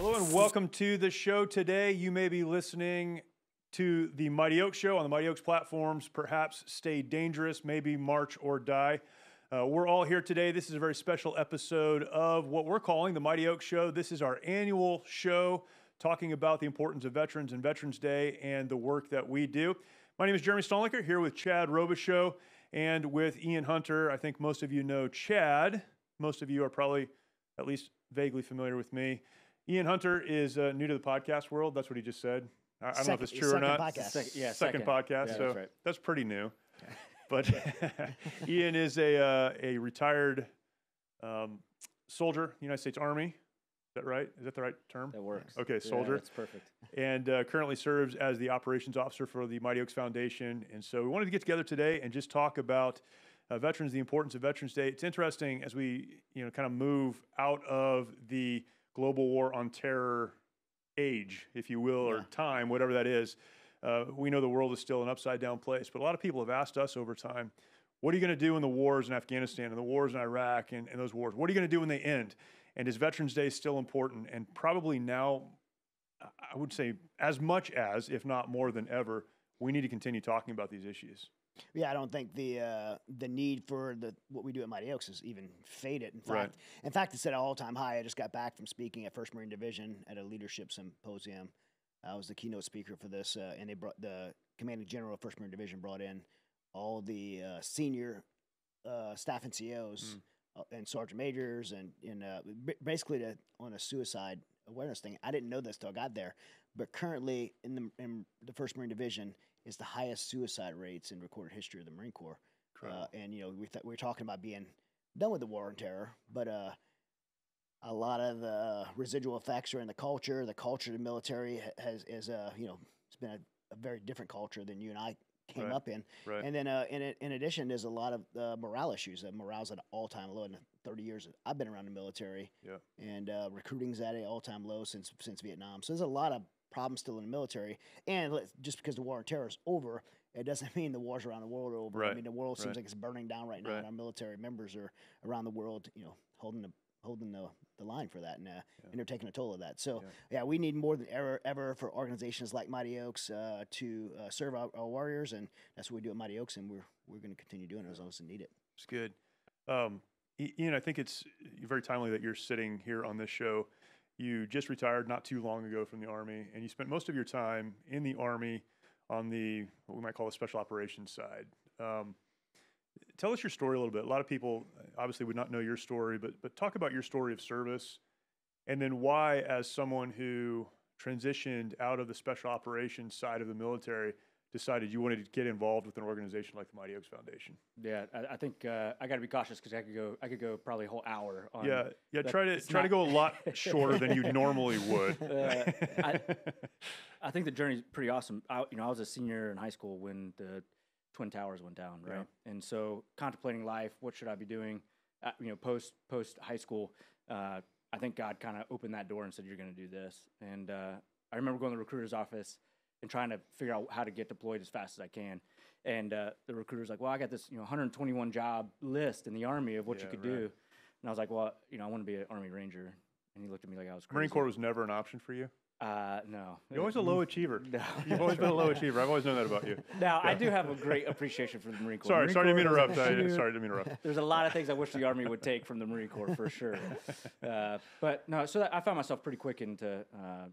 Hello and welcome to the show today. You may be listening to the Mighty Oaks Show on the Mighty Oaks platforms, perhaps Stay Dangerous, maybe March or Die. We're all here today. This is a very special episode of what we're calling the Mighty Oaks Show. This is our annual show talking about the importance of veterans and Veterans Day and the work that we do. My name is Jeremy Stalnecker, here with Chad Robichaux and with Ian Hunter. I think most of you know Chad. Most of you are probably at least vaguely familiar with me. Ian Hunter is new to the podcast world. That's what he just said. I don't know if it's true or not. Second podcast. Yeah, so that's right. That's pretty new. But Ian is a retired soldier, United States Army. Is that right? Is that the right term? That works. Okay, soldier. Yeah, that's perfect. And currently serves as the operations officer for the Mighty Oaks Foundation. And so we wanted to get together today and just talk about veterans, the importance of Veterans Day. It's interesting as we kind of move out of the global war on terror age, if you will, or time, whatever that is. We know the world is still an upside down place, but a lot of people have asked us over time, what are you going to do in the wars in Afghanistan and the wars in Iraq and those wars? What are you going to do when they end? And is Veterans Day still important? And probably now, I would say as much as, if not more than ever, we need to continue talking about these issues. Yeah, I don't think the need for what we do at Mighty Oaks is even faded. In fact, it's at an all-time high. I just got back from speaking at 1st Marine Division at a leadership symposium. I was the keynote speaker for this, and they brought the commanding general of 1st Marine Division brought in all the senior staff and COs and sergeant majors and basically on a suicide awareness thing. I didn't know this till I got there, but currently in the 1st Marine Division is the highest suicide rates in recorded history of the Marine Corps. And we're talking about being done with the war on terror, but a lot of the residual effects are in the culture. The culture of the military is it's been a very different culture than you and I came up in. Right. And then in addition, there's a lot of morale issues. Morale's at an all-time low in the 30 years I've been around the military. Yeah. And recruiting's at an all-time low since Vietnam. So there's a lot of problems still in the military. And just because the war on terror is over, it doesn't mean the wars around the world are over. Right. I mean, the world seems like it's burning down right now, and our military members are around the world, holding the line for that, and they're taking a toll of that. So we need more than ever for organizations like Mighty Oaks to serve our warriors, and that's what we do at Mighty Oaks, and we're going to continue doing it as long as we need it. It's good. Ian, I think it's very timely that you're sitting here on this show. You just retired not too long ago from the Army, and you spent most of your time in the Army on the, what we might call the special operations side. Tell us your story a little bit. A lot of people obviously would not know your story, but talk about your story of service, and then why, as someone who transitioned out of the special operations side of the military, decided you wanted to get involved with an organization like the Mighty Oaks Foundation. Yeah, I think I got to be cautious because I could go probably a whole hour on. Yeah. Try to go a lot shorter than you normally would. I think the journey's pretty awesome. I was a senior in high school when the Twin Towers went down, right? Yeah. And so contemplating life, what should I be doing? Post high school, I think God kind of opened that door and said, "You're going to do this." And I remember going to the recruiter's office and trying to figure out how to get deployed as fast as I can. And the recruiter's like, "Well, I got this 121 job list in the Army of what you could do." And I was like, "Well, I want to be an Army Ranger." And he looked at me like I was crazy. Marine Corps was never an option for you? No. You're always a low achiever. No. You've always been a low achiever. I've always known that about you. Now, I do have a great appreciation for the Marine Corps. Sorry to interrupt. Sorry to interrupt. There's a lot of things I wish the Army would take from the Marine Corps, for sure. But no, so I found myself pretty quick into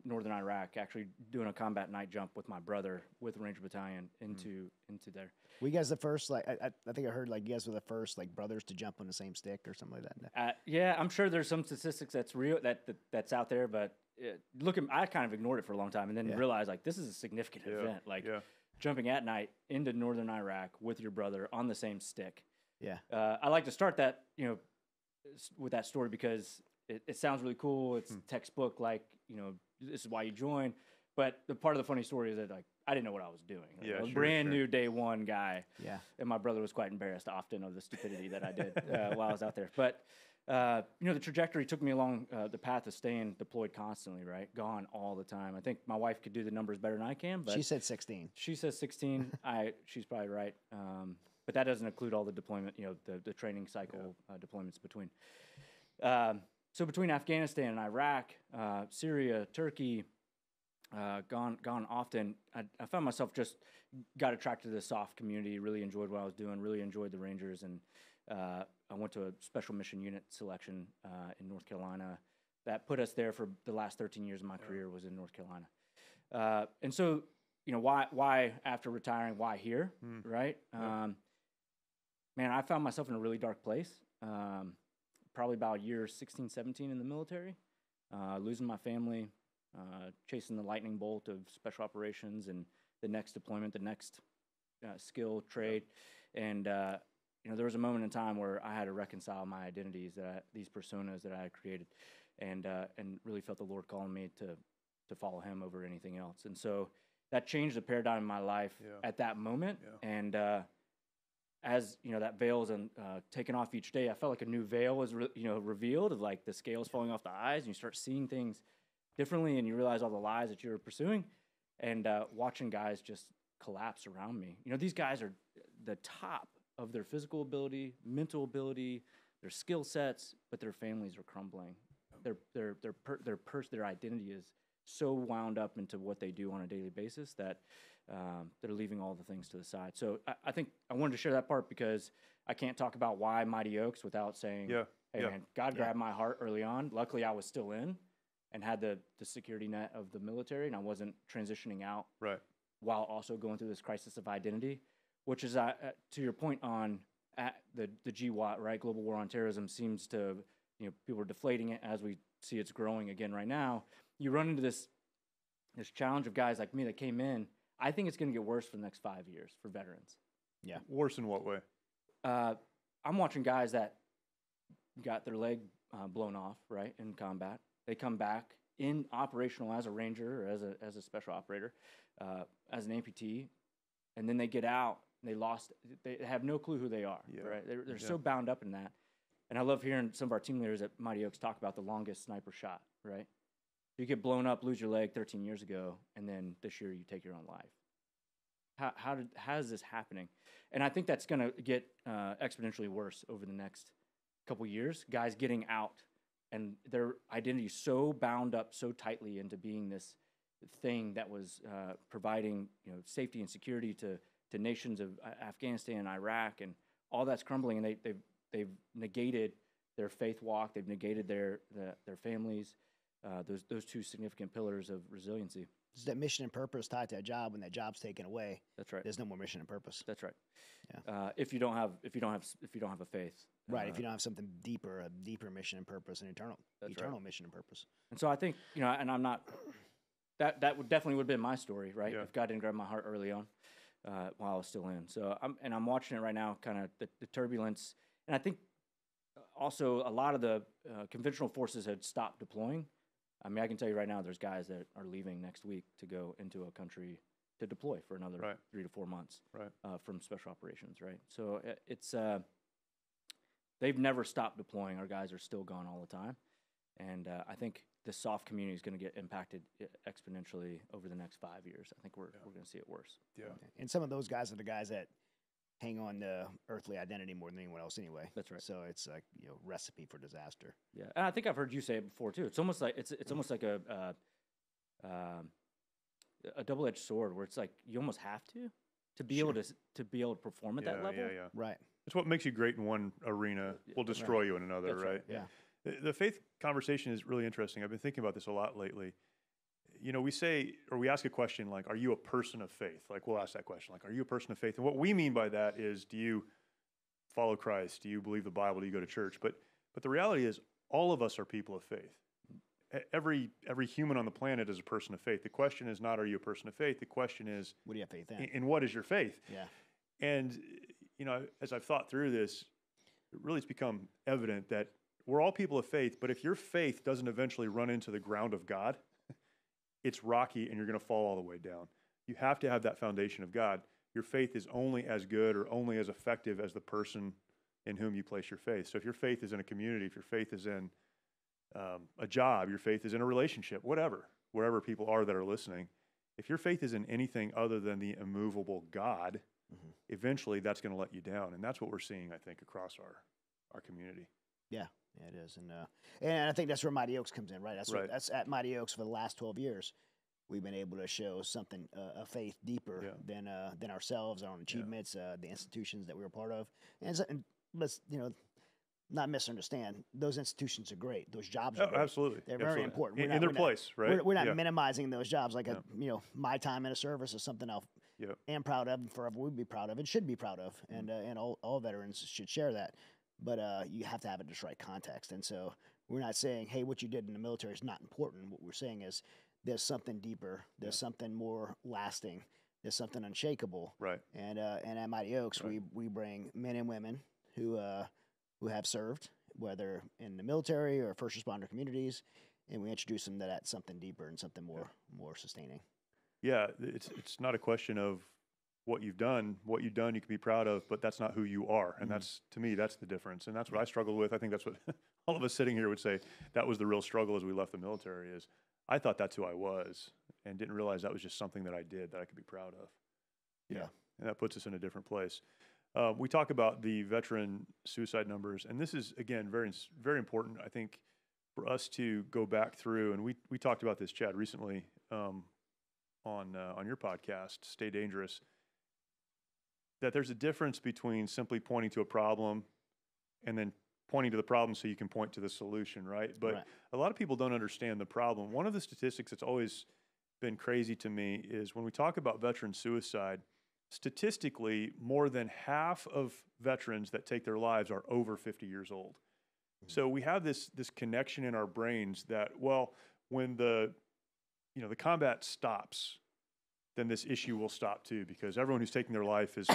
northern Iraq, actually doing a combat night jump with my brother with Ranger Battalion into there. Were you guys the first, I think I heard you guys were the first brothers to jump on the same stick or something like that? Yeah, I'm sure there's some statistics that's real that's out there, but I kind of ignored it for a long time and then realized this is a significant event. Jumping at night into northern Iraq with your brother on the same stick. Yeah. I like to start that, with that story because it sounds really cool. It's textbook, this is why you join. But the part of the funny story is that I didn't know what I was doing. I was brand new day one guy. Yeah. And my brother was quite embarrassed often of the stupidity that I did while I was out there. But the trajectory took me along the path of staying deployed constantly, right? Gone all the time. I think my wife could do the numbers better than I can. But she said 16. She says 16. She's probably right. But that doesn't include all the deployment, the training cycle deployments between. So between Afghanistan and Iraq, Syria, Turkey, gone often, I found myself just got attracted to the soft community, really enjoyed what I was doing, really enjoyed the Rangers, and I went to a special mission unit selection in North Carolina. That put us there for the last 13 years of my career was in North Carolina. And so, why after retiring, why here, right? Man, I found myself in a really dark place. Probably about year 16, 17 in the military, losing my family, chasing the lightning bolt of special operations and the next deployment, the next skill, trade. And, there was a moment in time where I had to reconcile my identities, these personas that I had created, and really felt the Lord calling me to follow him over anything else. And so that changed the paradigm in my life at that moment. And as that veil is taken off each day, I felt like a new veil was revealed, of like the scales falling off the eyes, and you start seeing things differently, and you realize all the lies that you were pursuing, and watching guys just collapse around me. These guys are the top of their physical ability, mental ability, their skill sets, but their families are crumbling. Their identity is so wound up into what they do on a daily basis that they're leaving all the things to the side. So I think I wanted to share that part because I can't talk about why Mighty Oaks without saying, hey, man, God grabbed my heart early on. Luckily, I was still in and had the security net of the military, and I wasn't transitioning out while also going through this crisis of identity, which is, to your point on the GWAT, right? Global War on Terrorism seems to, people are deflating it as we see it's growing again right now. You run into this challenge of guys like me that came in. I think it's going to get worse for the next 5 years for veterans. Yeah. Worse in what way? I'm watching guys that got their leg blown off, right, in combat. They come back in operational as a Ranger or as a special operator, as an amputee, and then they get out and they have no clue who they are, right? They're so bound up in that. And I love hearing some of our team leaders at Mighty Oaks talk about the longest sniper shot, right? You get blown up, lose your leg 13 years ago, and then this year you take your own life. How is this happening? And I think that's going to get exponentially worse over the next couple years. Guys getting out and their identity so bound up so tightly into being this thing that was providing safety and security to nations of Afghanistan and Iraq, and all that's crumbling. And they've negated their faith walk. They've negated their families. Those two significant pillars of resiliency. Is that mission and purpose tied to a job? When that job's taken away, that's right. There's no more mission and purpose. That's right. Yeah. If you don't have a faith, right? If you don't have something deeper, a deeper mission and purpose, an eternal mission and purpose. And so I think and I'm not. That definitely would have been my story, right? If God didn't grab my heart early on, while I was still in. So I'm watching it right now, kind of the turbulence, and I think also a lot of the conventional forces had stopped deploying. I mean, I can tell you right now, there's guys that are leaving next week to go into a country to deploy for another 3 to 4 months from special operations, right? So it's they've never stopped deploying. Our guys are still gone all the time, and I think the soft community is going to get impacted exponentially over the next 5 years. I think we're going to see it worse. Yeah, and some of those guys are the guys that hang on to earthly identity more than anyone else anyway. That's right. So it's like recipe for disaster. Yeah, and I think I've heard you say it before too. It's almost like it's almost like a double-edged sword, where it's like you almost have to be able to perform at that level. Yeah. Right. It's what makes you great in one arena will destroy you in another, right? Yeah. The faith conversation is really interesting. I've been thinking about this a lot lately. We say, or we ask a question like, are you a person of faith? Like, we'll ask that question, like, are you a person of faith? And what we mean by that is, do you follow Christ? Do you believe the Bible? Do you go to church? But the reality is, all of us are people of faith. Every human on the planet is a person of faith. The question is not, are you a person of faith? The question is, what do you have faith in? In what is your faith? Yeah. And, as I've thought through this, it really has become evident that we're all people of faith, but if your faith doesn't eventually run into the ground of God, it's rocky and you're going to fall all the way down. You have to have that foundation of God. Your faith is only as good or only as effective as the person in whom you place your faith. So if your faith is in a community, if your faith is in a job, your faith is in a relationship, wherever people are that are listening, if your faith is in anything other than the immovable God, eventually that's going to let you down. And that's what we're seeing, I think, across our community. Yeah. Yeah, it is, and I think that's where Mighty Oaks comes in, right? That's at Mighty Oaks for the last 12 years. We've been able to show something, a faith deeper than ourselves, our own achievements, the institutions that we were part of, and let's not misunderstand. Those institutions are great. Those jobs are great. Absolutely. They're very important. In their place, right? We're not minimizing those jobs. Like my time in a service is something I am proud of, and forever would be proud of, and should be proud of, and all veterans should share that. But you have to have it in the right context. And so we're not saying, hey, what you did in the military is not important. What we're saying is there's something deeper. There's something more lasting. There's something unshakable. Right. And at Mighty Oaks, we bring men and women who have served, whether in the military or first responder communities, and we introduce them to that something deeper and something more sustaining. Yeah, it's not a question of what you've done. What you've done, you can be proud of, but that's not who you are. And that's, to me, that's the difference. And that's what I struggled with. I think that's what all of us sitting here would say. That was the real struggle as we left the military. Is I thought that's who I was, and didn't realize that was just something that I did that I could be proud of. Yeah. And that puts us in a different place. We talk about the veteran suicide numbers, and this is, again, very, very important, I think, for us to go back through. And we talked about this, Chad, recently on your podcast, Stay Dangerous, that there's a difference between simply pointing to a problem and then pointing to the problem so you can point to the solution, right? But a lot of people don't understand the problem. One of the statistics that's always been crazy to me is when we talk about veteran suicide, statistically, more than half of veterans that take their lives are over 50 years old. So we have this connection in our brains that, well, when the combat stops, then this issue will stop too, because everyone who's taking their life is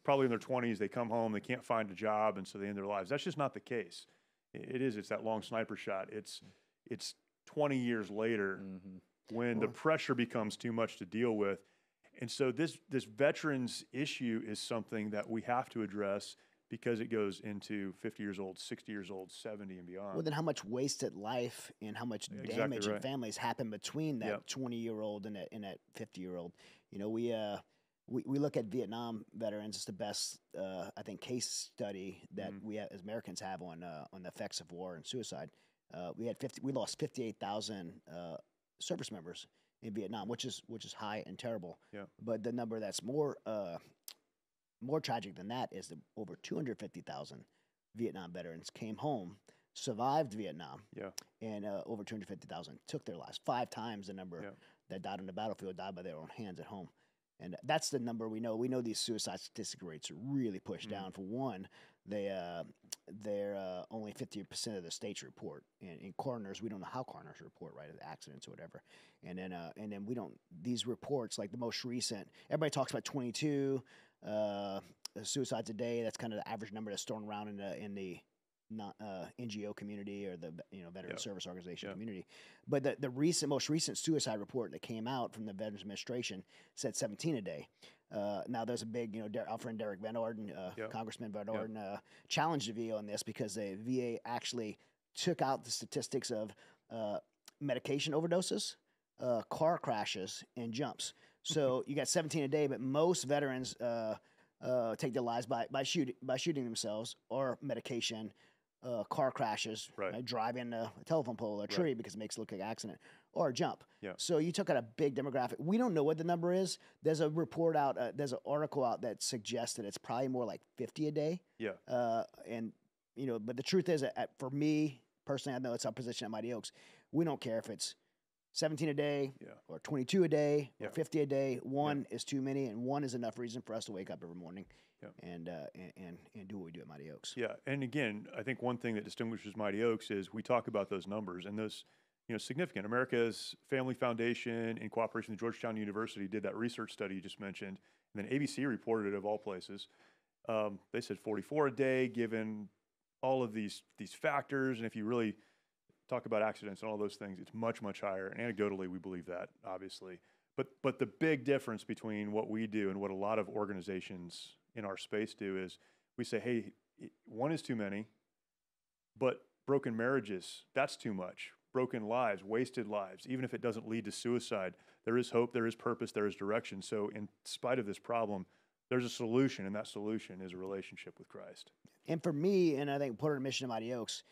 probably in their 20s. They come home, they can't find a job, and so they end their lives. That's just not the case. It's that long sniper shot. It's 20 years later when the pressure becomes too much to deal with. And so this veterans issue is something that we have to address, because it goes into 50 years old, 60 years old, 70 and beyond. Well, then how much wasted life and how much damage in families happen between that 20-year-old and that 50-year-old. We look at Vietnam veterans. It's the best, I think, case study that we as Americans have on the effects of war and suicide. We lost 58,000 service members in Vietnam, which is high and terrible. Yeah. But the number that's more tragic than that is that over 250,000 Vietnam veterans came home, survived Vietnam, and over 250,000 took their lives. 5 times the number that died on the battlefield died by their own hands at home. And that's the number we know. We know these suicide statistic rates are really pushed down. For one, they're only 50% of the states report. And in coroners, we don't know how coroners report, right, accidents or whatever. And then we don't, these reports, like the most recent, everybody talks about 22 suicides a day. That's kind of the average number that's thrown around in the NGO community or the veteran service organization community. But the most recent suicide report that came out from the Veterans Administration said 17 a day. Now there's a big, our friend Derek Van Orden, Congressman Van Orden, challenged the VA on this, because the VA actually took out the statistics of medication overdoses, car crashes, and jumps. So you got 17 a day, but most veterans take their lives by shooting themselves, or medication, car crashes, right, driving a telephone pole or a tree because it makes it look like an accident, or a jump. Yeah. So you took out a big demographic. We don't know what the number is. There's a report out, there's an article out that suggests that it's probably more like 50 a day. Yeah. But the truth is, for me personally, I know it's our position at Mighty Oaks. We don't care if it's 17 a day, or 22 a day, or 50 a day. One is too many, and one is enough reason for us to wake up every morning and do what we do at Mighty Oaks. Yeah, and again, I think one thing that distinguishes Mighty Oaks is we talk about those numbers, and those significant. America's Family Foundation, in cooperation with Georgetown University, did that research study you just mentioned, and then ABC reported it of all places. They said 44 a day, given all of these factors, and if you really talk about accidents and all those things, it's much, much higher. And anecdotally, we believe that, obviously. But the big difference between what we do and what a lot of organizations in our space do is we say, hey, one is too many, but broken marriages, that's too much. Broken lives, wasted lives, even if it doesn't lead to suicide, there is hope, there is purpose, there is direction. So in spite of this problem, there's a solution, and that solution is a relationship with Christ. And for me, and I think part of the mission of Mighty Oaks,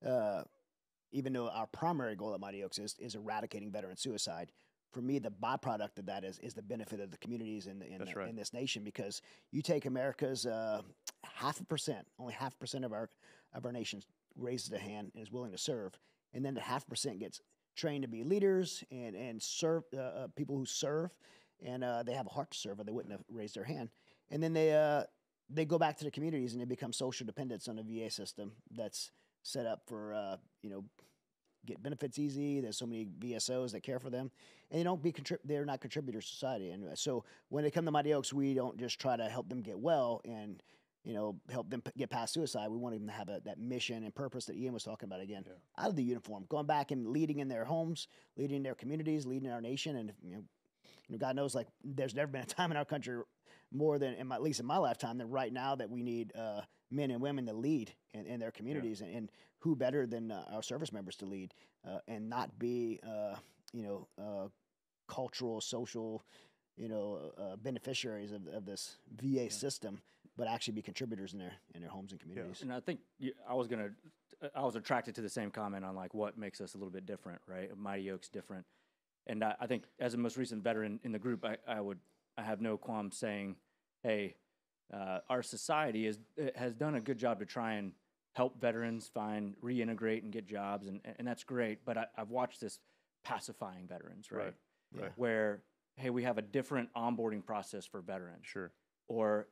even though our primary goal at Mighty Oaks is eradicating veteran suicide, for me, the byproduct of that is the benefit of the communities in this nation. Because you take America's 0.5%, only 0.5% of our nation raises a hand and is willing to serve, and then the 0.5% gets trained to be leaders and serve people who serve, and they have a heart to serve, or they wouldn't have raised their hand. And then they go back to the communities and they become social dependents on a VA system that's set up for get benefits easy. There's so many VSOs that care for them, and they're not contributors to society. And so when they come to Mighty Oaks, we don't just try to help them get well and help them get past suicide. We want them to have that mission and purpose that Ian was talking about again, out of the uniform, going back and leading in their homes, leading their communities, leading our nation. And God knows, like, there's never been a time in our country more than, at least in my lifetime, than right now, that we need men and women to lead in their communities. And who better than our service members to lead and not be, cultural, social, beneficiaries of this VA system, but actually be contributors in their homes and communities. And I think I was attracted to the same comment on, like, what makes us a little bit different, right? Mighty Oaks different. And I think as a most recent veteran in the group, I have no qualm saying, hey, our society has done a good job to try and help veterans reintegrate and get jobs, and that's great. But I've watched this pacifying veterans, right? Where, hey, we have a different onboarding process for veterans. Sure. Or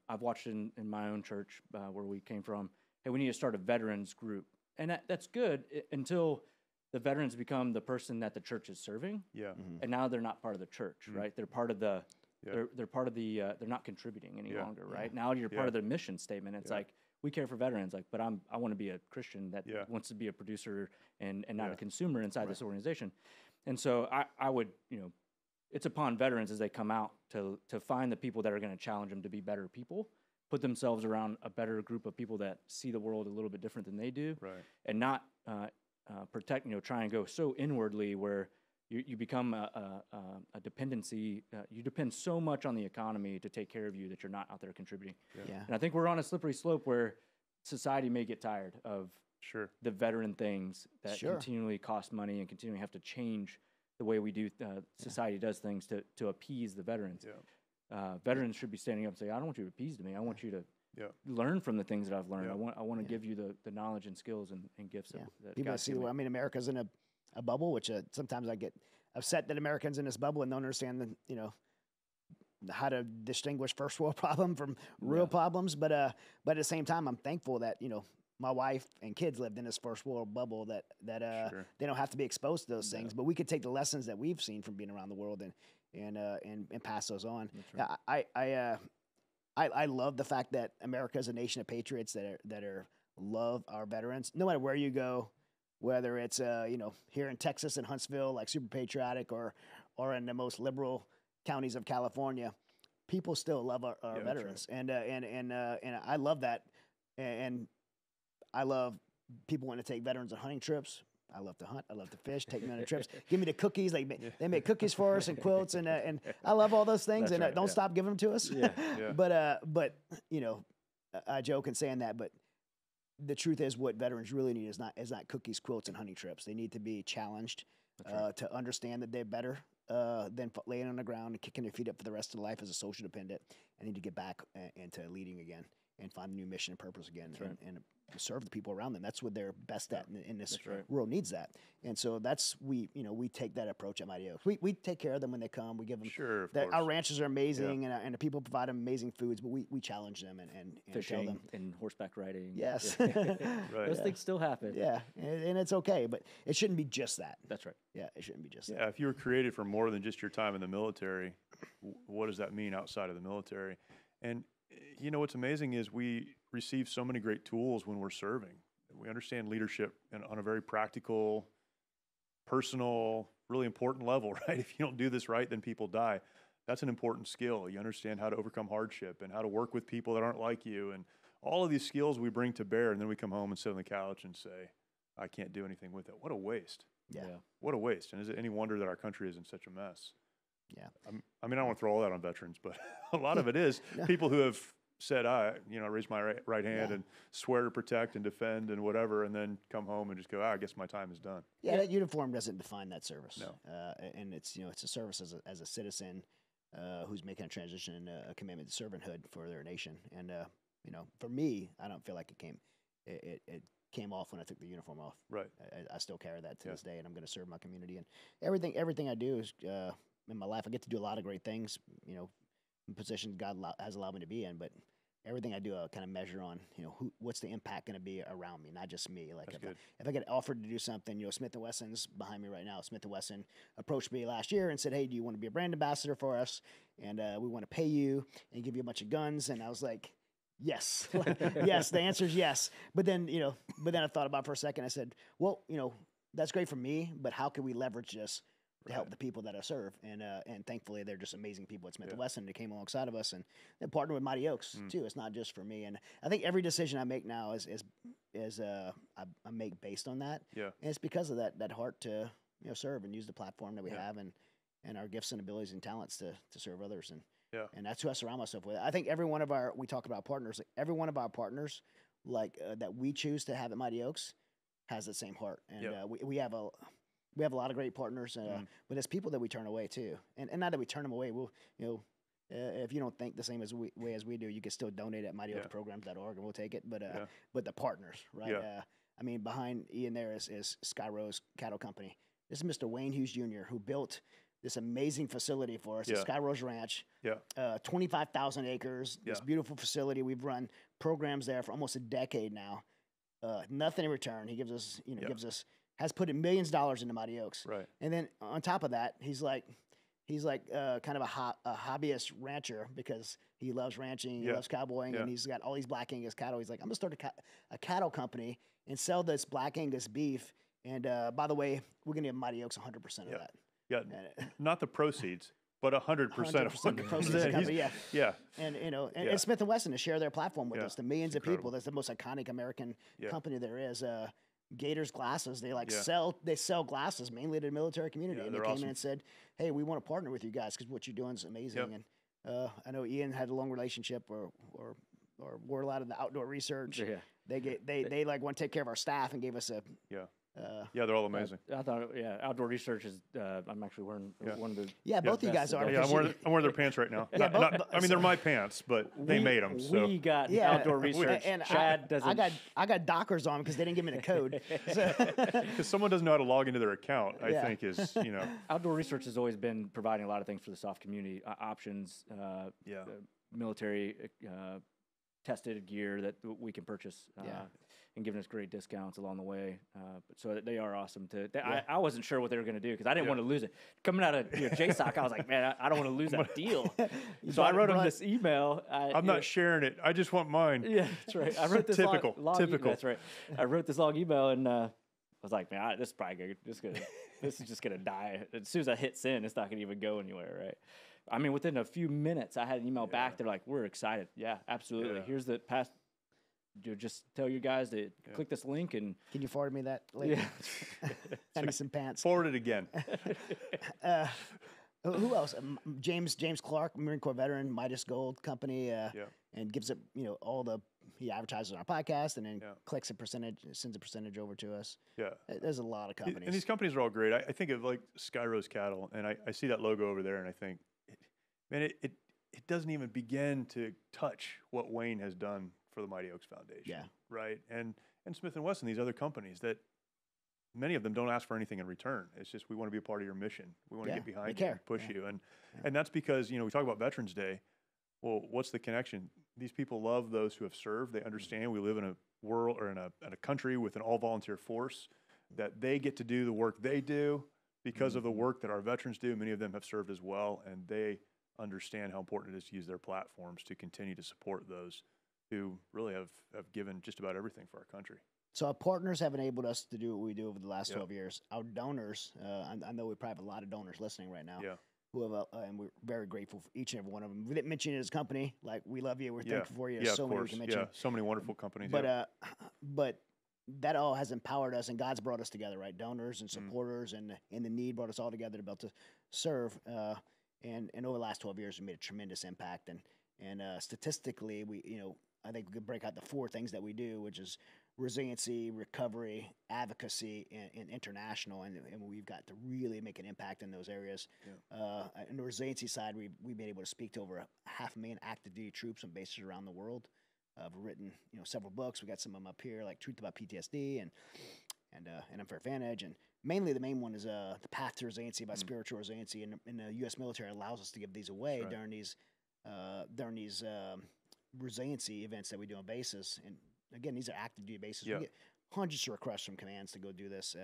I've watched in my own church where we came from, hey, we need to start a veterans group. And that's good until the veterans become the person that the church is serving. Yeah. Mm-hmm. And now they're not part of the church, right? They're part of the, they're part of the, they're not contributing any longer, right? Now you're part of their mission statement. It's like, we care for veterans, like, but I want to be a Christian that wants to be a producer and not a consumer inside this organization. And so I would, it's upon veterans as they come out to find the people that are going to challenge them to be better people, put themselves around a better group of people that see the world a little bit different than they do, and not protect, try and go so inwardly where you become a dependency. You depend so much on the economy to take care of you that you're not out there contributing. And I think we're on a slippery slope where society may get tired of the veteran things that continually cost money and continually have to change the way we do society does things to appease the veterans. Veterans should be standing up and saying, I don't want you to appease me. I want you to learn from the things that I've learned. I want to give you the knowledge and skills and gifts that people see. Well, I mean, America's in a bubble, which sometimes I get upset that Americans in this bubble and don't understand how to distinguish first world problem from real problems. But at the same time, I'm thankful that my wife and kids lived in this first world bubble that they don't have to be exposed to those things. But we could take the lessons that we've seen from being around the world and pass those on. I love the fact that America is a nation of patriots that love our veterans. No matter where you go, whether it's here in Texas in Huntsville, like super patriotic, or in the most liberal counties of California, people still love our veterans, and I love that, and I love people want to take veterans on hunting trips. I love to hunt. I love to fish. Take me on the trips. Give me the cookies. They make cookies for us and quilts, and I love all those things. Don't stop giving them to us. But I joke in saying that, but the truth is, what veterans really need is not cookies, quilts, and hunting trips. They need to be challenged to understand that they're better than laying on the ground and kicking their feet up for the rest of their life as a social dependent. I need to get back into leading again and find a new mission and purpose again, and serve the people around them. That's what they're best at in this world needs that. And so we take that approach at Mighty Oaks. We take care of them when they come. We give them our ranches are amazing, and the people provide them amazing foods, but we challenge them and fishing tell them. And horseback riding. Yes. Those things still happen. Yeah. And it's okay, but it shouldn't be just that. That's right. Yeah, it shouldn't be just that. Yeah, if you were created for more than just your time in the military, what does that mean outside of the military? And what's amazing is we receive so many great tools when we're serving. We understand leadership on a very practical, personal, really important level, right? If you don't do this right, then people die. That's an important skill. You understand how to overcome hardship and how to work with people that aren't like you. And all of these skills we bring to bear, and then we come home and sit on the couch and say, I can't do anything with it. What a waste. Yeah. What a waste. And is it any wonder that our country is in such a mess? Yeah. I mean, I don't want to throw all that on veterans, but a lot of it is people who have said, I raise my right hand and swear to protect and defend and whatever, and then come home and just go, I guess my time is done. Yeah, that uniform doesn't define that service. No. And it's, it's a service as a citizen who's making a transition, a commitment to servanthood for their nation. And, for me, I don't feel like it came off when I took the uniform off. Right. I still carry that to this day, and I'm going to serve my community. And everything I do is in my life, I get to do a lot of great things, in positions God has allowed me to be in, but everything I do, I kind of measure on, what's the impact going to be around me, not just me. Like if I get offered to do something, Smith & Wesson's behind me right now. Smith & Wesson approached me last year and said, hey, do you want to be a brand ambassador for us? And we want to pay you and give you a bunch of guns. And I was like, yes, yes, the answer is yes. But then I thought about it for a second. I said, well, that's great for me, but how can we leverage this to help the people that I serve? And thankfully, they're just amazing people at Smith & Wesson that came alongside of us and partner with Mighty Oaks too. It's not just for me. And I think every decision I make now is I make based on that. Yeah. And it's because of that heart to serve and use the platform that we have and our gifts and abilities and talents to serve others. And that's who I surround myself with. I think every one of we talk about partners, like every one of our partners that we choose to have at Mighty Oaks has the same heart. And we have a lot of great partners, but it's people that we turn away too. And not that we turn them away. We'll, if you don't think the same way as we do, you can still donate at mightyoaksprograms.org and we'll take it. But the partners, right? Yeah. Behind Ian there is Sky Rose Cattle Company. This is Mr. Wayne Hughes Jr., who built this amazing facility for us at Sky Rose Ranch. 25,000 acres, this beautiful facility. We've run programs there for almost a decade now. Nothing in return. He gives us, has put in millions of dollars into Mighty Oaks. Right. And then on top of that, he's like kind of a hobbyist rancher because he loves ranching, he loves cowboying, and he's got all these Black Angus cattle. He's like, I'm gonna start a cattle company and sell this Black Angus beef. And by the way, we're gonna give Mighty Oaks 100% of that. Yeah, not the proceeds, but 100% of the proceeds of the company. Yeah. And and Smith & Wesson to share their platform with us, the millions of people. That's the most iconic American company there is. Gators Glasses, they sell glasses mainly to the military community, and they came in and said, "Hey, we want to partner with you guys because what you're doing is amazing." And I know Ian had a long relationship or were a lot of the outdoor research. They like want to take care of our staff and gave us a they're all amazing. I thought, outdoor research is. I'm actually wearing one of the. Yeah, both of you guys are. Yeah, I'm wearing their pants right now. They're my pants, but they made them. So we got outdoor research. And Chad doesn't. I got Dockers on because they didn't give me the code. Because someone doesn't know how to log into their account, I think is Outdoor research has always been providing a lot of things for the soft community, options, military tested gear that we can purchase. And giving us great discounts along the way. So they are awesome. I wasn't sure what they were going to do because I didn't want to lose it. Coming out of JSOC, I was like, man, I don't want to lose that deal. So I wrote them this email. I'm not sharing it. I just want mine. Yeah, that's right. I wrote this typical. That's right. I wrote this long email and I was like, man, this is probably good. This is just going to die. As soon as I hit send, it's not going to even go anywhere, right? I mean, within a few minutes, I had an email back. They're like, we're excited. Yeah, absolutely. Here's the past. Just tell you guys to click this link and. Can you forward me that link? Yeah. Send me some pants. Forward it again. Who else? James Clark, Marine Corps veteran, Midas Gold Company, and gives it he advertises on our podcast and then clicks a percentage, sends a percentage over to us. Yeah, there's a lot of companies, and these companies are all great. I think of like Sky Rose Cattle, and I see that logo over there, and I think, man, it doesn't even begin to touch what Wayne has done for the Mighty Oaks Foundation. Yeah. Right. And Smith & Wesson, these other companies that many of them don't ask for anything in return. It's just, we want to be a part of your mission. We want to get behind you and push you. And that's because, we talk about Veterans Day. Well, what's the connection? These people love those who have served. They understand we live in a world or in a country with an all volunteer force, that they get to do the work they do because of the work that our veterans do. Many of them have served as well, and they understand how important it is to use their platforms to continue to support those who really have given just about everything for our country. So our partners have enabled us to do what we do over the last 12 years. Our donors, I know we probably have a lot of donors listening right now. Yeah. Who have, and we're very grateful for each and every one of them. We didn't mention his company. Like, we love you. We're thankful for you. There's so many we can mention. Yeah, so many wonderful companies. But that all has empowered us, and God's brought us together, right? Donors and supporters and the need brought us all together to be able to serve. And over the last 12 years, we made a tremendous impact. And statistically, I think we could break out the 4 things that we do, which is resiliency, recovery, advocacy, and international. And we've got to really make an impact in those areas. Yeah. On the resiliency side, we've been able to speak to over 500,000 active duty troops on bases around the world. I've written several books. We got some of them up here, like Truth About PTSD and Unfair Advantage. And mainly the main one is the Path to Resiliency by Spiritual Resiliency. And the U.S. military allows us to give these away during these resiliency events that we do on bases. And again, these are active duty bases. We get hundreds of requests from commands to go do this.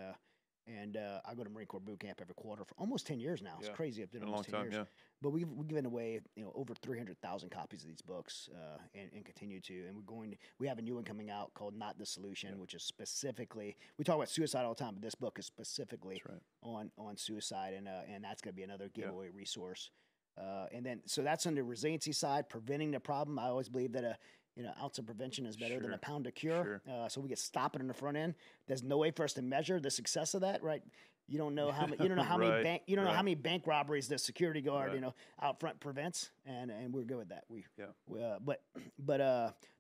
I go to Marine Corps boot camp every quarter for almost 10 years now. It's crazy. I've been almost 10 years. Yeah. But we've given away over 300,000 copies of these books and continue to. And we have a new one coming out called Not the Solution, which is specifically, we talk about suicide all the time, but this book is specifically on suicide, and that's going to be another giveaway resource. And then, so that's on the resiliency side, preventing the problem. I always believe that an ounce of prevention is better than a pound of cure. So we get stop it in the front end. There's no way for us to measure the success of that, right? You don't know how many. You don't know how many bank. You don't know how many bank robberies the security guard, out front prevents, and we're good with that. But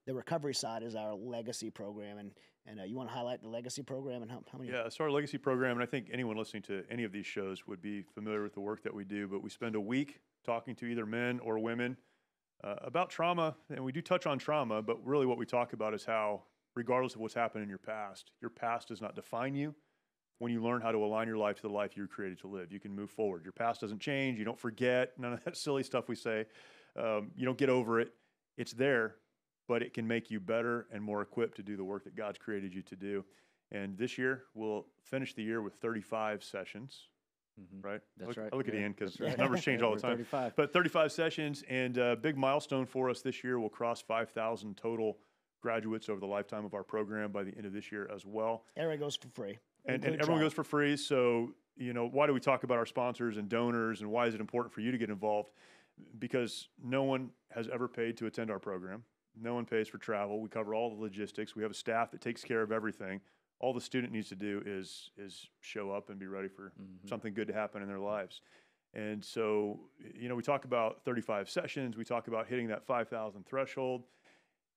the recovery side is our legacy program, and you want to highlight the legacy program and how many? Yeah, so our legacy program, and I think anyone listening to any of these shows would be familiar with the work that we do. But we spend a week talking to either men or women about trauma, and we do touch on trauma, but really what we talk about is how, regardless of what's happened in your past does not define you. When you learn how to align your life to the life you were created to live, you can move forward. Your past doesn't change. You don't forget. None of that silly stuff we say. You don't get over it. It's there, but it can make you better and more equipped to do the work that God's created you to do. And this year, we'll finish the year with 35 sessions. Right? That's right. I look at Ian because numbers change all the time. 35. But 35 sessions, and a big milestone for us this year, we'll cross 5,000 total graduates over the lifetime of our program by the end of this year as well. Everyone goes for free. And everyone goes for free. So, why do we talk about our sponsors and donors, and why is it important for you to get involved? Because no one has ever paid to attend our program. No one pays for travel. We cover all the logistics. We have a staff that takes care of everything. All the student needs to do is show up and be ready for something good to happen in their lives. And so, we talk about 35 sessions. We talk about hitting that 5,000 threshold.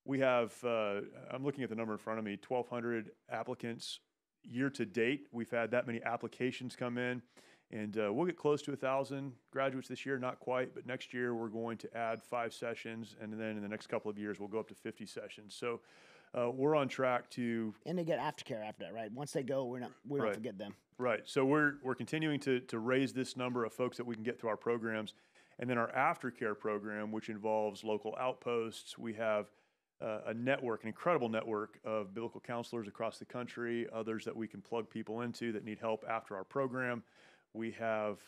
We have, I'm looking at the number in front of me, 1,200 applicants. Year to date, we've had that many applications come in, and we'll get close to 1,000 graduates this year, not quite, but next year we're going to add 5 sessions, and then in the next couple of years we'll go up to 50 sessions. So we're on track to... And they get aftercare after that, right? Once they go, we don't forget them. Right. So we're continuing to raise this number of folks that we can get through our programs, and then our aftercare program, which involves local outposts. We have a network, an incredible network of biblical counselors across the country, others that we can plug people into that need help after our program. We have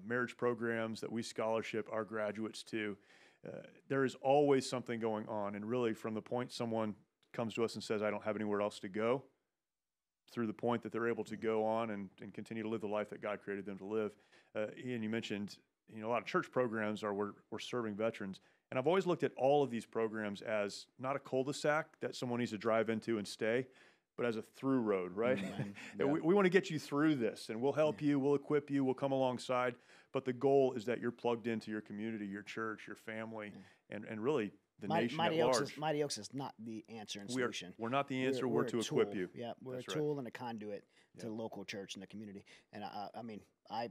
marriage programs that we scholarship our graduates to. There is always something going on, and really from the point someone comes to us and says, I don't have anywhere else to go, through the point that they're able to go on and continue to live the life that God created them to live. Ian, you mentioned, a lot of church programs we're serving veterans. And I've always looked at all of these programs as not a cul-de-sac that someone needs to drive into and stay, but as a through road, right? We want to get you through this, and we'll help you, we'll equip you, we'll come alongside. But the goal is that you're plugged into your community, your church, your family, and really the nation at large. Mighty Oaks is not the answer and solution. We're not the answer. We're to equip you. Yeah, we're a tool and a conduit to the local church and the community. And I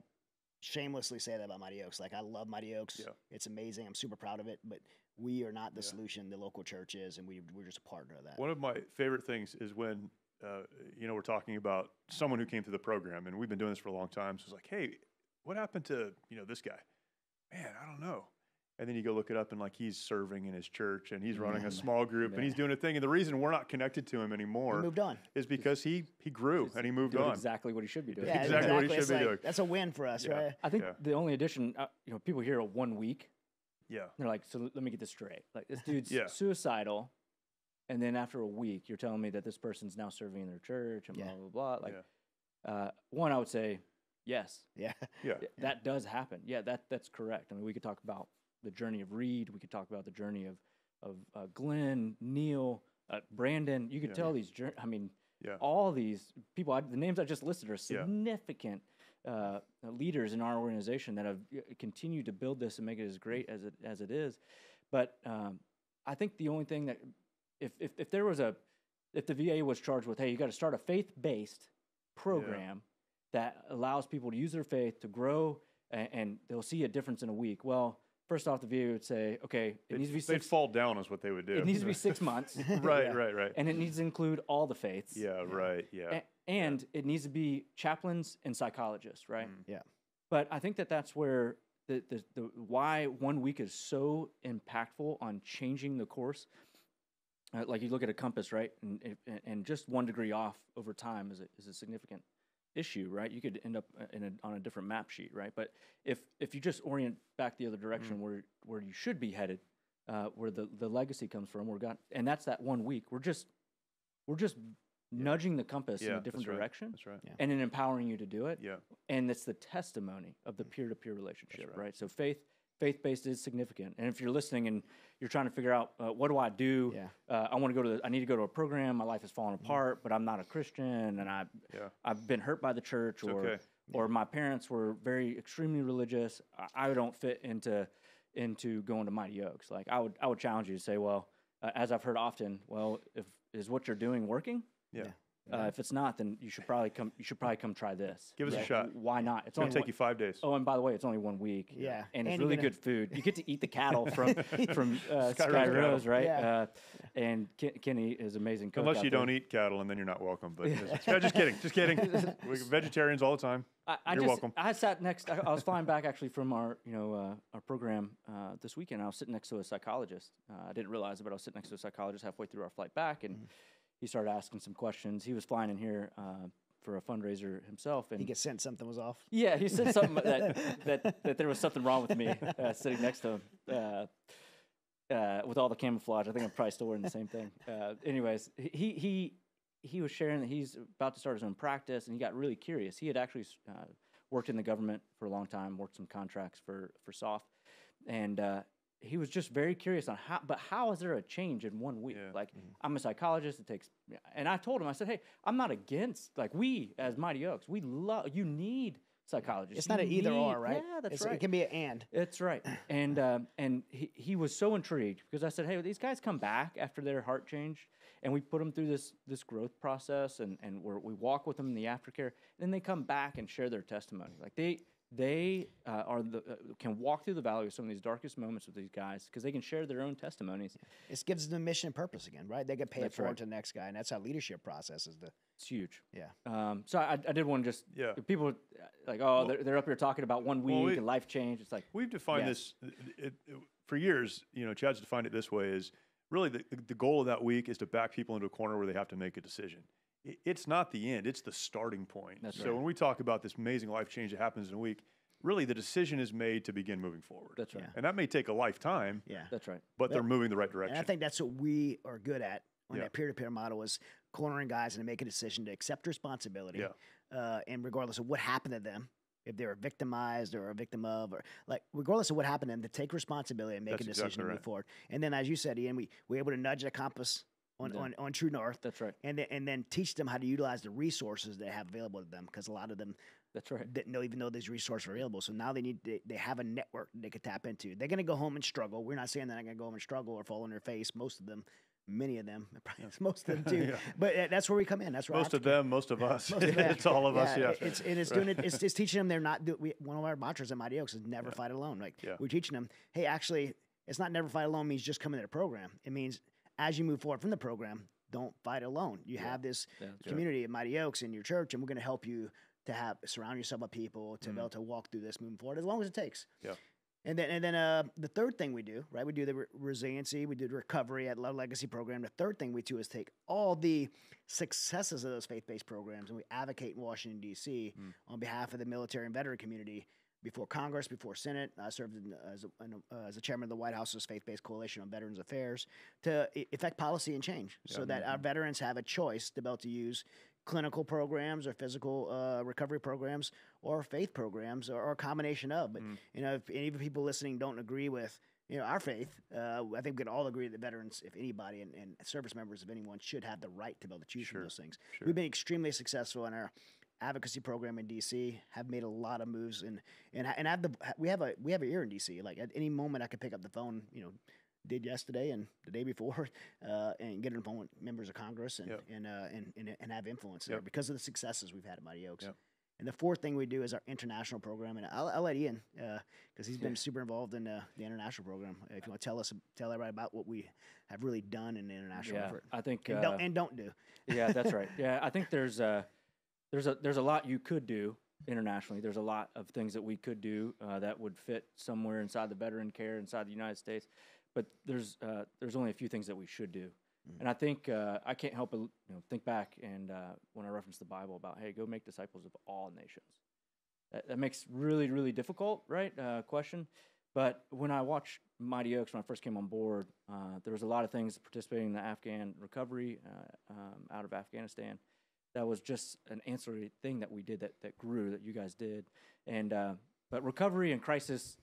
shamelessly say that about Mighty Oaks. Like, I love Mighty Oaks. Yeah. It's amazing. I'm super proud of it. But we are not the solution. The local church is, and we're just a partner of that. One of my favorite things is when, we're talking about someone who came through the program, and we've been doing this for a long time. So it's like, hey, what happened to, this guy? Man, I don't know. And then you go look it up, and he's serving in his church, and he's running a small group, and he's doing a thing. And the reason we're not connected to him anymore moved on. Is because he grew and he moved on. Exactly what he should be doing. Yeah, exactly what he should be doing. That's a win for us, right? I think the only addition, people hear a 1 week. Yeah. They're like, so let me get this straight. Like, this dude's suicidal, and then after a week, you're telling me that this person's now serving in their church and blah, blah, blah. Like, one, I would say, yes. Yeah. That does happen. Yeah, that's correct. I mean, we could talk about the journey of Reed. We could talk about the journey of Glenn, Neil, Brandon. You could tell these all these people, the names I just listed are significant leaders in our organization that have continued to build this and make it as great as it is. But I think the only thing that if there was if the VA was charged with, hey, you got to start a faith-based program that allows people to use their faith to grow, and they'll see a difference in a week. Well, first off, the VA would say, okay, it needs to be they'd fall down is what they would do. It needs to be 6 months. Right. And it needs to include all the faiths. Yeah, right, yeah. And it needs to be chaplains and psychologists, right? Yeah. But I think that's where the why 1 week is so impactful on changing the course. Like you look at a compass, right? And just 1 degree off over time is a significant issue, right? You could end up on a different map sheet, right? But if you just orient back the other direction where you should be headed, where the legacy comes from, and that's that 1 week. We're just nudging the compass in a different direction. That's right. Yeah. And then empowering you to do it. Yeah. And it's the testimony of the peer-to-peer relationship, right? So faith-based is significant. And if you're listening and you're trying to figure out what do I do? Yeah. I need to go to a program. My life has fallen apart, but I'm not a Christian, and I've been hurt by the church, or my parents were extremely religious. I don't fit into going to Mighty Oaks. Like I would challenge you to say, well, as I've heard often, well, is what you're doing working? Yeah. If it's not, then you should probably come try this. Give us a shot. Why not? It's going to take you 5 days. Oh, and by the way, it's only 1 week. Yeah. And it's really good food. You get to eat the cattle from Sky Rose, right? Yeah. And Kenny is amazing cook. Unless you don't eat cattle, and then you're not welcome. But just kidding. We're vegetarians all the time. You're welcome. I sat next. I was flying back actually from our program this weekend. I was sitting next to a psychologist. I didn't realize it, but I was sitting next to a psychologist halfway through our flight back, and he started asking some questions. He was flying in here for a fundraiser himself, and he gets sent something was off. Yeah, he said something that there was something wrong with me sitting next to him with all the camouflage. I think I'm probably still wearing the same thing. Anyways, he was sharing that he's about to start his own practice, and he got really curious. He had actually worked in the government for a long time, worked some contracts for SOFT, and he was just very curious on how is there a change in 1 week? Yeah. Like, I'm a psychologist. And I told him, I said, hey, I'm not against, like, we as Mighty Oaks, you need psychologists. It's not an either or, right? Yeah, that's right. It can be an and. That's right. And he was so intrigued because I said, hey, these guys come back after their heart changed, and we put them through this growth process, and we walk with them in the aftercare. Then they come back and share their testimony. Like they can walk through the valley of some of these darkest moments with these guys because they can share their own testimonies. It gives them mission and purpose again, right? They can pay it forward to the next guy, and that's how leadership process is. It's huge. Yeah. So I did want to just people like they're up here talking about 1 week and life change. It's like we've defined this for years. Chad's defined it this way: is really the goal of that week is to back people into a corner where they have to make a decision. It's not the end; it's the starting point. So when we talk about this amazing life change that happens in a week, really the decision is made to begin moving forward. That's right. And that may take a lifetime. Yeah, that's right. But they're moving the right direction. And I think that's what we are good at on that peer-to-peer model is cornering guys and to make a decision to accept responsibility. Yeah. And regardless of what happened to them, if they were victimized or a victim of, or like regardless of what happened to them, to take responsibility and make a decision to move forward. And then, as you said, Ian, we're able to nudge the compass on true north. That's right. And then teach them how to utilize the resources they have available to them, because a lot of them didn't even know these resources are available. So now they have a network they could tap into. They're going to go home and struggle. We're not saying they're not going to go home and struggle or fall on their face. Most of them. Many of them, most of them too. But that's where we come in. That's where most of them, most of us. It's all of us. Yeah, it's teaching them they're not. One of our mantras at Mighty Oaks is never fight alone. Like we're teaching them, hey, actually, it's not never fight alone means just come into the program. It means as you move forward from the program, don't fight alone. You have this community at Mighty Oaks in your church, and we're going to help you to surround yourself with people to be able to walk through this moving forward as long as it takes. Yeah. And then the third thing we do, right? We do the resiliency, we do the recovery at Love Legacy program. The third thing we do is take all the successes of those faith-based programs and we advocate in Washington, D.C. On behalf of the military and veteran community before Congress, before Senate. I served as a chairman of the White House's Faith-Based Coalition on Veterans Affairs to effect policy and change so that our veterans have a choice to be able to use clinical programs or physical recovery programs or faith programs or a combination of. But, if any of the people listening don't agree with, our faith, I think we can all agree that veterans, if anybody, and service members, if anyone, should have the right to be able to choose from those things. Sure. We've been extremely successful in our advocacy program in D.C., have made a lot of moves, and we have an ear in D.C. Like at any moment I could pick up the phone, did yesterday and the day before, and get involved with members of Congress and have influence there because of the successes we've had at Mighty Oaks. Yep. And the fourth thing we do is our international program, and I'll let Ian, because he's been super involved in the international program. If you want to tell everybody about what we have really done in the international effort. I think and don't do. Yeah, that's right. Yeah, I think there's a lot you could do internationally. There's a lot of things that we could do that would fit somewhere inside the veteran care inside the United States, but there's only a few things that we should do. And I think I can't help but think back and when I reference the Bible about, hey, go make disciples of all nations. That makes really, really difficult, right? Question. But when I watched Mighty Oaks when I first came on board, there was a lot of things participating in the Afghan recovery out of Afghanistan. That was just an ancillary thing that we did that grew, that you guys did. And but recovery and crisis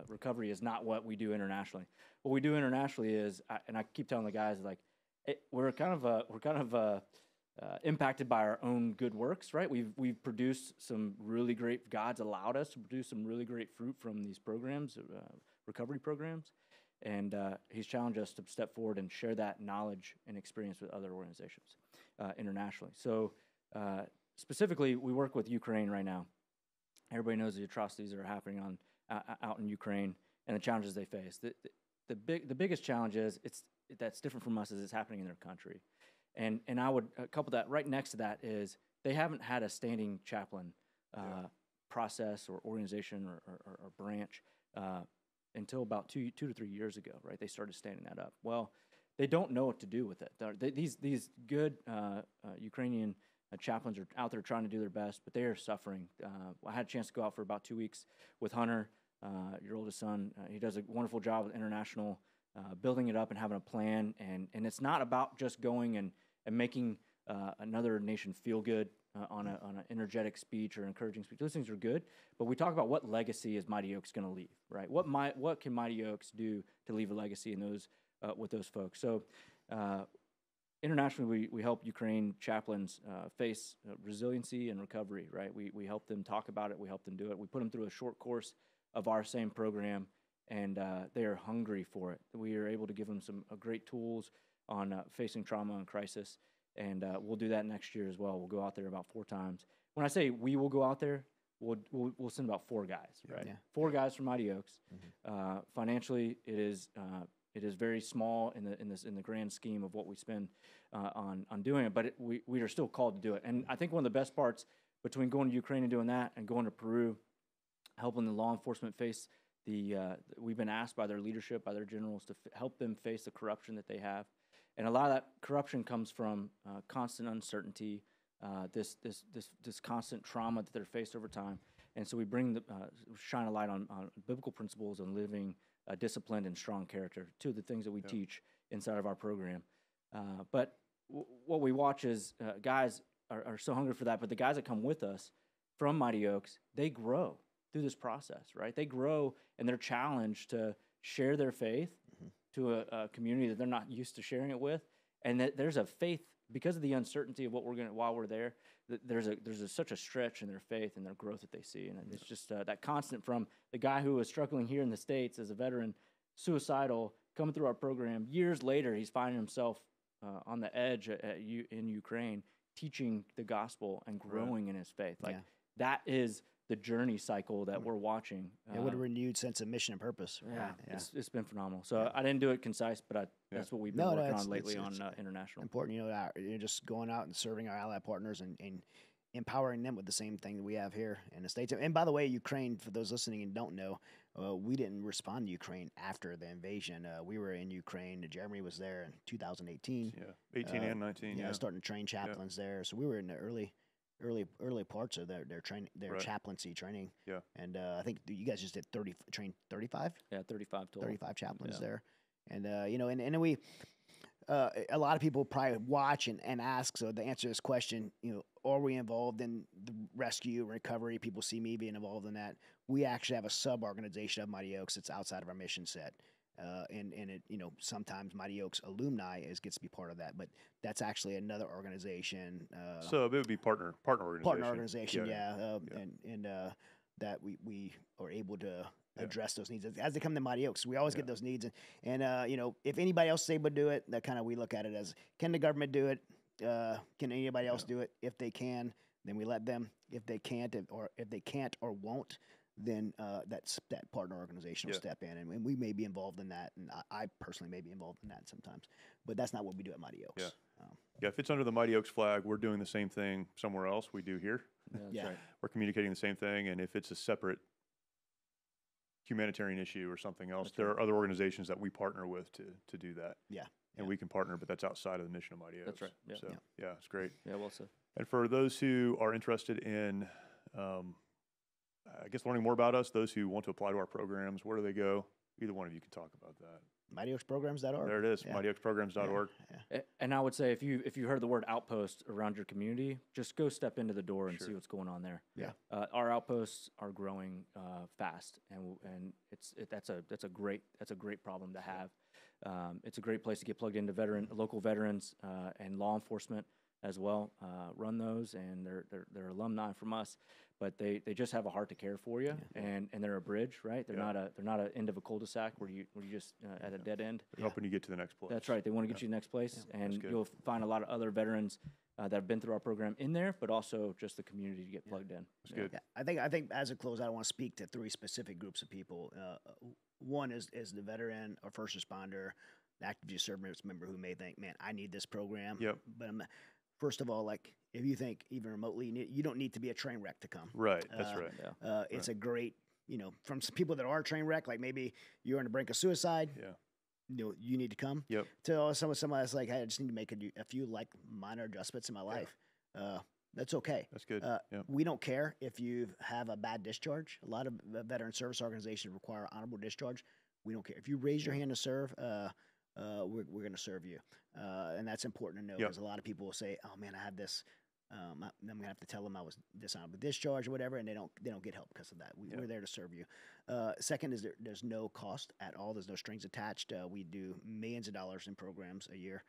recovery is not what we do internationally. What we do internationally is, and I keep telling the guys, like, we're kind of impacted by our own good works, right? We've produced some really great. God's allowed us to produce some really great fruit from these programs, recovery programs, and He's challenged us to step forward and share that knowledge and experience with other organizations internationally. So specifically, we work with Ukraine right now. Everybody knows the atrocities that are happening out in Ukraine and the challenges they face. The biggest challenge is that's different from us is it's happening in their country, and I would couple that right next to that is they haven't had a standing chaplain process or organization or branch until about two to 3 years ago, right? They started standing that up. Well, they don't know what to do with it. These good Ukrainian chaplains are out there trying to do their best, but they are suffering. I had a chance to go out for about 2 weeks with Hunter, your oldest son. He does a wonderful job with international, building it up and having a plan. And it's not about just going and making another nation feel good on an energetic speech or encouraging speech. Those things are good, but we talk about what legacy is Mighty Oaks going to leave, right? What can Mighty Oaks do to leave a legacy in those with those folks? So internationally, we help Ukraine chaplains face resiliency and recovery, right? We help them talk about it. We help them do it. We put them through a short course of our same program, and they are hungry for it. We are able to give them some great tools on facing trauma and crisis, and we'll do that next year as well. We'll go out there about 4 times. When I say we will go out there, we'll send about 4 guys, right? Yeah. 4 guys from Mighty Oaks. Mm-hmm. Financially, it is very small in the grand scheme of what we spend on doing it, but we are still called to do it. And I think one of the best parts between going to Ukraine and doing that and going to Peru, helping the law enforcement face we've been asked by their leadership, by their generals, to help them face the corruption that they have. And a lot of that corruption comes from constant uncertainty, this constant trauma that they're faced over time. And so we shine a light on biblical principles and living disciplined and strong character, 2 of the things that we teach inside of our program. But what we watch is guys are so hungry for that, but the guys that come with us from Mighty Oaks, they grow through this process, right? They grow and they're challenged to share their faith to a community that they're not used to sharing it with, and that there's a faith because of the uncertainty of what we're going while we're there. There's such a stretch in their faith and their growth that they see, and it's just that constant from the guy who was struggling here in the States as a veteran, suicidal, coming through our program. Years later, he's finding himself on the edge in Ukraine, teaching the gospel and growing in his faith. That is the journey cycle that we're watching. With a renewed sense of mission and purpose. Yeah. It's been phenomenal. So I didn't do it concise, but that's what we've been working on lately on international. Important, you're just going out and serving our allied partners and empowering them with the same thing that we have here in the States. And by the way, Ukraine, for those listening and don't know, we didn't respond to Ukraine after the invasion. We were in Ukraine. Jeremy was there in 2018. Yeah, 18 and 19. Starting to train chaplains there. So we were in the early parts of their training, their chaplaincy training. Yeah. And I think you guys just did 35? Yeah, 35 total. 35 chaplains there. And, and we, a lot of people probably watch and ask, so to answer this question, are we involved in the rescue and recovery? People see me being involved in that. We actually have a sub-organization of Mighty Oaks that's outside of our mission set. And it, sometimes Mighty Oaks alumni gets to be part of that, but that's actually another organization. So it would be partner organization. Partner organization, that we are able to address those needs as they come to Mighty Oaks. We always get those needs, and you know, if anybody else is able to do it, that kind of we look at it as, can the government do it? Can anybody else do it? If they can, then we let them. If they can't, if they can't or won't, then that partner organization will step in, and we may be involved in that, and I personally may be involved in that sometimes, but that's not what we do at Mighty Oaks. Yeah, if it's under the Mighty Oaks flag, we're doing the same thing somewhere else we do here. That's right. We're communicating the same thing, and if it's a separate humanitarian issue or something else, there are other organizations that we partner with to do that. And we can partner, but that's outside of the mission of Mighty Oaks. That's right. Yeah. So it's great. Yeah, well said. And for those who are interested in, I guess, learning more about us, those who want to apply to our programs, where do they go? Either one of you can talk about that. MightyOaksPrograms.org. There it is, MightyOaksPrograms.org. And I would say if you heard the word outpost around your community, just go step into the door and see what's going on there. Our outposts are growing fast, and that's a great problem to have. It's a great place to get plugged into local veterans and law enforcement as well. Run those, and they're alumni from us, but they just have a heart to care for you, and they're a bridge, right? They're not an end of a cul-de-sac where you just at a dead end. They're helping you get to the next place. That's right. They want to get you to the next place, and you'll find a lot of other veterans that have been through our program in there, but also just the community to get plugged in. That's good. Yeah, I think as a close, I want to speak to 3 specific groups of people. One is the veteran or first responder, the active duty service member who may think, man, I need this program. But first of all, like, if you think even remotely, you don't need to be a train wreck to come. Right, that's right. It's a great, from some people that are train wreck, like maybe you're on the brink of suicide. You need to come. To someone that's like, hey, I just need to make a few like minor adjustments in my life. That's okay. That's good. We don't care if you have a bad discharge. A lot of veteran service organizations require honorable discharge. We don't care. If you raise your hand to serve, we're going to serve you. And that's important to know, because a lot of people will say, oh man, I have this. I'm going to have to tell them I was dishonorable discharge or whatever, and they don't get help because of that. We're there to serve you. Second is there's no cost at all. There's no strings attached. We do millions of dollars in programs a year.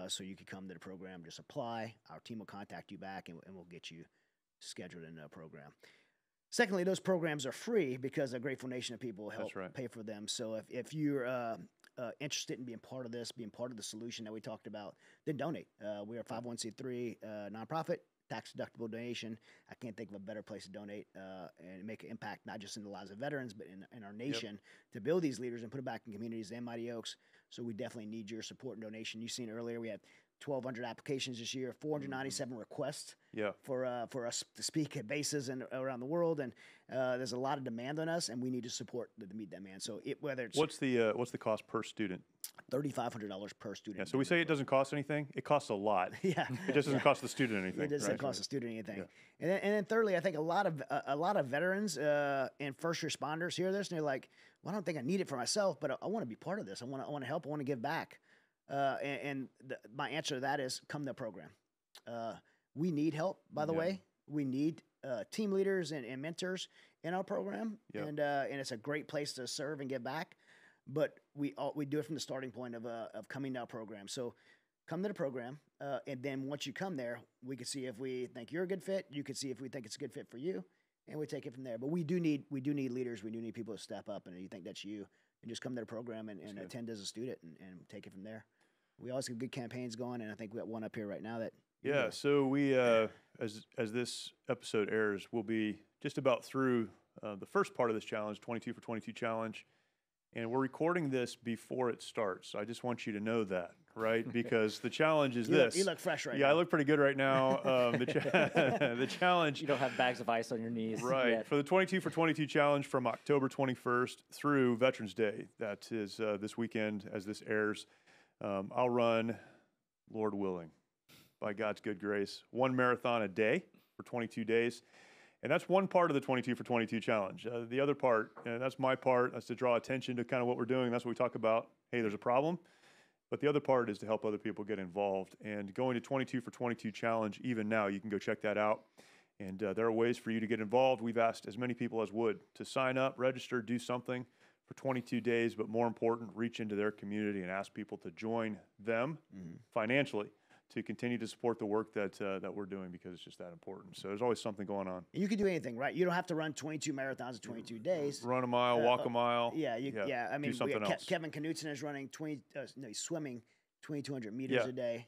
So you can come to the program, just apply. Our team will contact you back, and we'll get you scheduled in a program. Secondly, those programs are free because a grateful nation of people help pay for them. So if you're interested in being part of this, being part of the solution that we talked about, then donate. We are a 501c3 nonprofit, tax-deductible donation. I can't think of a better place to donate and make an impact, not just in the lives of veterans, but in our nation, to build these leaders and put them back in communities and Mighty Oaks. So we definitely need your support and donation. You've seen earlier, we had 1,200 applications this year, 497 requests for us to speak at bases and around the world, and there's a lot of demand on us, and we need to support to meet that demand. So whether it's what's the cost per student? $3,500 per student. Yeah, so we say it doesn't cost anything. It costs a lot. It just doesn't cost the student anything. It doesn't cost the student anything. And then thirdly, I think a lot of veterans and first responders hear this and they're like, well, I don't think I need it for myself, but I want to be part of this. I want to help. I want to give back. My answer to that is come to the program. We need help, by the way. We need team leaders and mentors in our program, and it's a great place to serve and give back. But we do it from the starting point of coming to our program. So come to the program, and then once you come there, we can see if we think you're a good fit. You can see if we think it's a good fit for you, and we take it from there. But we do need leaders. We do need people to step up, and if you think that's you, and just come to the program and attend as a student and take it from there. We always have good campaigns going, and I think we got one up here right now that. Yeah, so we, as this episode airs, we'll be just about through the first part of this challenge, 22 for 22 challenge, and we're recording this before it starts. So I just want you to know that, right? Because the challenge is this. You look fresh right now. Yeah, I look pretty good right now. The challenge. You don't have bags of ice on your knees. Right. Yet. For the 22 for 22 challenge from October 21st through Veterans Day, that is this weekend as this airs, I'll run, Lord willing, by God's good grace, 1 marathon a day for 22 days. And that's one part of the 22 for 22 challenge. The other part, and that's my part, that's to draw attention to kind of what we're doing. That's what we talk about. Hey, there's a problem. But the other part is to help other people get involved. And going to 22 for 22 challenge, even now, you can go check that out. And there are ways for you to get involved. We've asked as many people as would to sign up, register, do something for 22 days, but more important, reach into their community and ask people to join them financially to continue to support the work that we're doing, because it's just that important. So there's always something going on. You can do anything, right? You don't have to run 22 marathons in 22 days. Run a mile, walk a mile. Yeah, I mean, do something else. Kevin Knutson is running he's swimming 2,200 meters a day.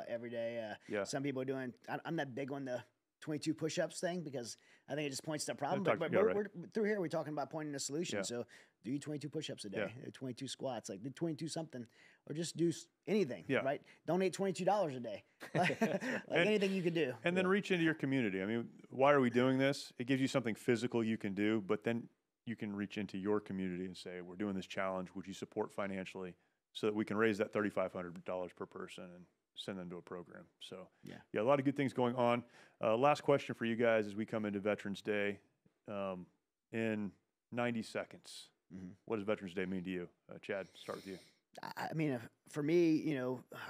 Every day. Some people are doing. I'm not big on the 22 push-ups thing, because I think it just points to a problem. But we're through here, we're talking about pointing a solution. Yeah. So do 22 push-ups a day, 22 squats, like do 22 something, or just do anything, right? Donate $22 a day, anything you can do. And then reach into your community. I mean, why are we doing this? It gives you something physical you can do, but then you can reach into your community and say, we're doing this challenge. Would you support financially so that we can raise that $3,500 per person and send them to a program? So a lot of good things going on. Last question for you guys as we come into Veterans Day. In 90 seconds, what does Veterans Day mean to you? Chad, start with you. I mean, for me,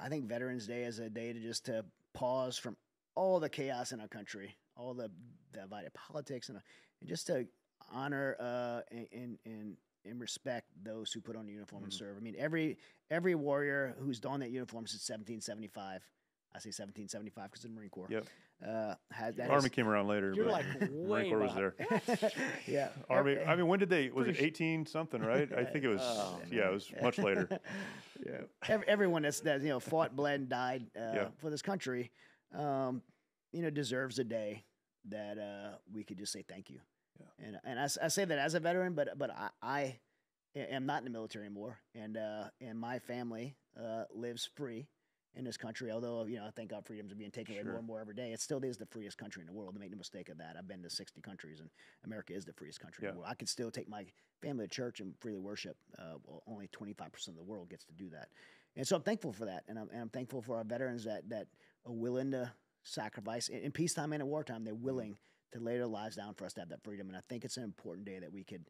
I think Veterans Day is a day to pause from all the chaos in our country, all the divided politics, and just to honor and respect those who put on the uniform and serve. I mean, every warrior who's donned that uniform since 1775. I say 1775 because of the Marine Corps. Yep. Army came around later. You're like Marine Corps was there. Yeah. Army. I mean, when did they? Was it 18 something? Right? I think it was. It was much later. Everyone that's fought, bled, and died for this country, deserves a day that we could just say thank you. Yeah. And I say that as a veteran, but I am not in the military anymore, and my family lives free in this country. Although I thank God freedoms are being taken away more and more every day, it still is the freest country in the world. Make no mistake of that. I've been to 60 countries, and America is the freest country in the world. I can still take my family to church and freely worship. Only 25% of the world gets to do that, and so I'm thankful for that, and I'm thankful for our veterans that are willing to sacrifice in peacetime and in wartime. They're willing to lay their lives down for us to have that freedom. And I think it's an important day that we could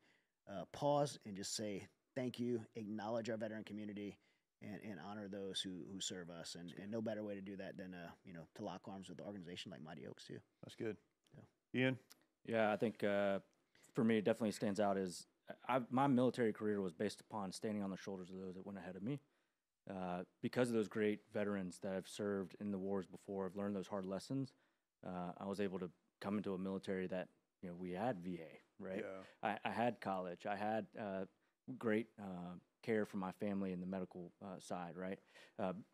pause and just say thank you, acknowledge our veteran community, and honor those who serve us. And no better way to do that than to lock arms with an organization like Mighty Oaks too. That's good. Ian? Yeah, I think for me, it definitely stands out as my military career was based upon standing on the shoulders of those that went ahead of me. Because of those great veterans that have served in the wars before, have learned those hard lessons, I was able to come into a military that, we had VA, right? Yeah. I had college. I had great care for my family in the medical side, right?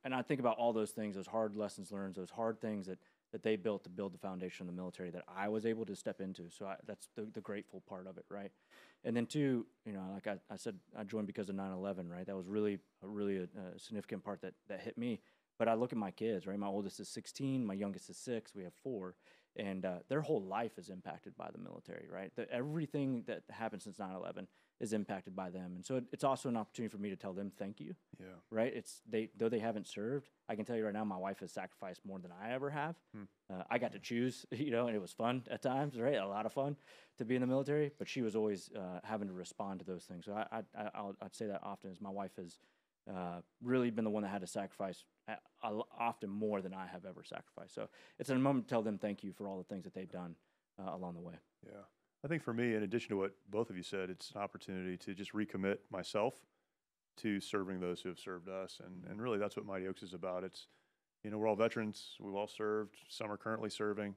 And I think about all those things, those hard lessons learned, those hard things that they built to build the foundation of the military that I was able to step into. So that's the grateful part of it, right? And then two, like I said, I joined because of 9/11, right? That was really a significant part that hit me. But I look at my kids, right? My oldest is 16, my youngest is 6, we have 4. And their whole life is impacted by the military, right? Everything that happened since 9/11 is impacted by them. And so it's also an opportunity for me to tell them thank you, right? Though they haven't served, I can tell you right now, my wife has sacrificed more than I ever have. I got to choose, and it was fun at times, right? A lot of fun to be in the military, but she was always having to respond to those things. So I'd say that often is my wife has really been the one that had to sacrifice often more than I have ever sacrificed. So it's a moment to tell them thank you for all the things that they've done along the way. Yeah. I think for me, in addition to what both of you said, it's an opportunity to just recommit myself to serving those who have served us. And really that's what Mighty Oaks is about. It's, we're all veterans. We've all served. Some are currently serving.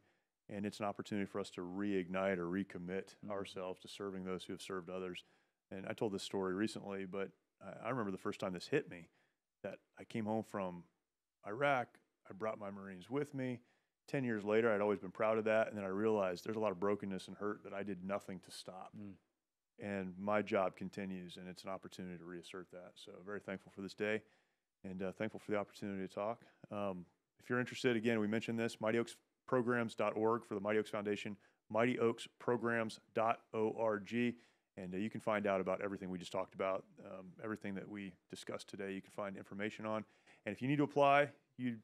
And it's an opportunity for us to reignite or recommit ourselves to serving those who have served others. And I told this story recently, but I remember the first time this hit me, that I came home from Iraq. I brought my Marines with me. 10 years later, I'd always been proud of that. And then I realized there's a lot of brokenness and hurt that I did nothing to stop. And my job continues, and it's an opportunity to reassert that. So very thankful for this day, and thankful for the opportunity to talk. If you're interested, again, we mentioned this, mightyoaksprograms.org for the Mighty Oaks Foundation, mightyoaksprograms.org. And you can find out about everything we just talked about, everything that we discussed today. You can find information on. And if you need to apply, you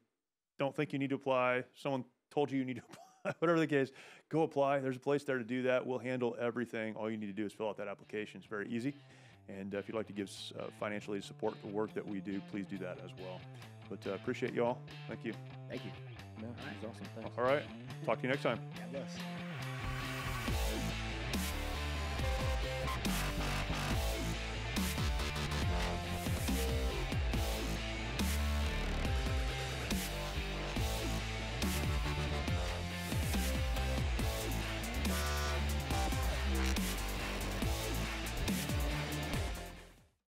don't think you need to apply, someone told you need to apply, whatever the case, go apply. There's a place there to do that. We'll handle everything. All you need to do is fill out that application. It's very easy. And if you'd like to give financially to support the work that we do, please do that as well. But appreciate you all. Thank you. Thank you. No, that was awesome. Thanks. All right. Talk to you next time. God bless.